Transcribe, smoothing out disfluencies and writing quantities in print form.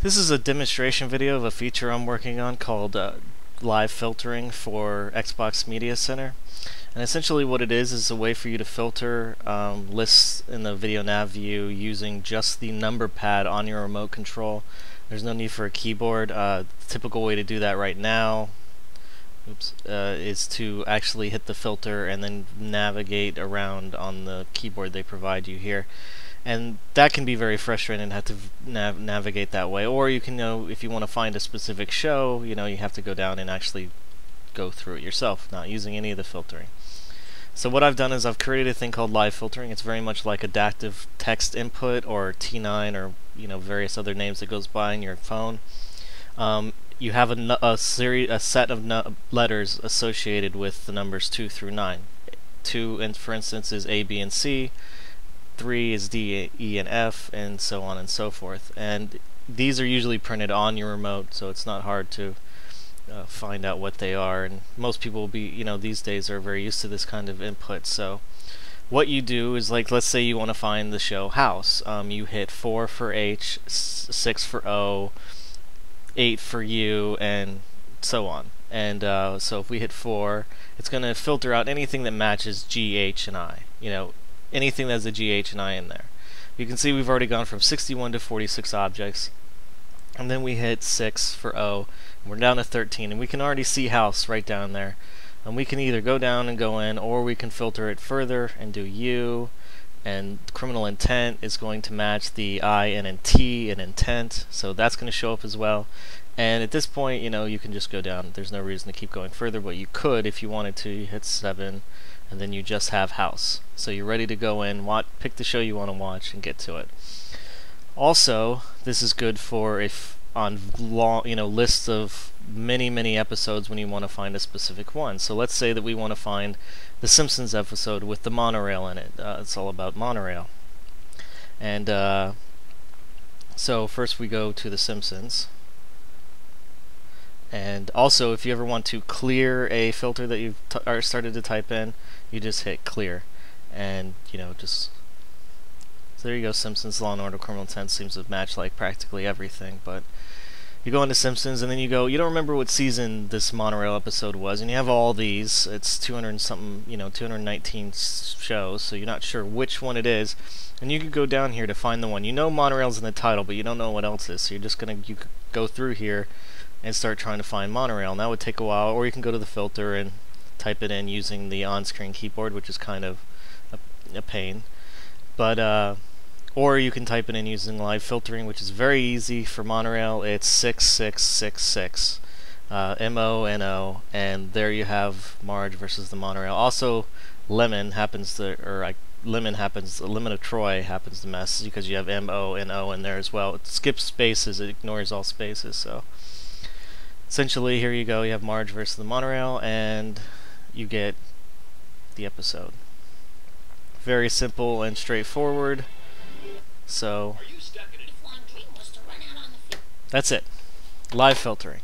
This is a demonstration video of a feature I'm working on called live filtering for Xbox Media Center. And essentially what it is a way for you to filter lists in the video nav view using just the number pad on your remote control. There's no need for a keyboard. The typical way to do that right now is to actually hit the filter and then navigate around on the keyboard they provide you here. And that can be very frustrating to have to navigate that way. Or you can if you want to find a specific show, you have to go down and actually go through it yourself, not using any of the filtering. So what I've done is I've created a thing called live filtering. It's very much like adaptive text input or T9 or various other names that goes by in your phone. You have a set of letters associated with the numbers 2 through 9. 2, for instance, is A, B, and C. 3 is D, E, and F, and so on and so forth. And these are usually printed on your remote, so it's not hard to find out what they are. And most people will be, these days are very used to this kind of input. So what you do is, like, let's say you want to find the show House. You hit 4 for H, 6 for O, 8 for U, and so on. And so if we hit 4, it's going to filter out anything that matches G, H, and I. Anything that has a G, H, and I in there. You can see we've already gone from 61 to 46 objects. And then we hit 6 for O, and we're down to 13, and we can already see House right down there. And we can either go down and go in, or we can filter it further and do U, and criminal intent is going to match the I, N, and T in intent, so that's going to show up as well. And at this point, you can just go down. There's no reason to keep going further, but you could if you wanted to. You hit 7, and then you just have House. So you're ready to go in, pick the show you want to watch, and get to it. Also, this is good for if on long, lists of many episodes when you want to find a specific one. So let's say that we want to find the Simpsons episode with the monorail in it. It's all about monorail. And so first we go to the Simpsons. And also, if you ever want to clear a filter that you've started to type in, you just hit clear, and so there you go. Simpsons, Law and Order, Criminal Intent seems to match like practically everything. But you go into Simpsons, and then you don't remember what season this monorail episode was, and you have all these. It's 200 and something, 219 shows, so you're not sure which one it is. And you could go down here to find the one. Monorail's in the title, but you don't know what else is. So you're just you could go through here and start trying to find monorail. And that would take a while, or you can go to the filter and type it in using the on-screen keyboard, which is kind of a pain. But or you can type it in using live filtering, which is very easy for monorail. It's 6666 MONO, and there you have Marge versus the monorail. Also, Lemon of Troy happens to mess because you have MO and O in there as well. It skips spaces, it ignores all spaces. So essentially, here you go. You have Marge versus the monorail, and you get the episode. Very simple and straightforward. So that's it. Live filtering.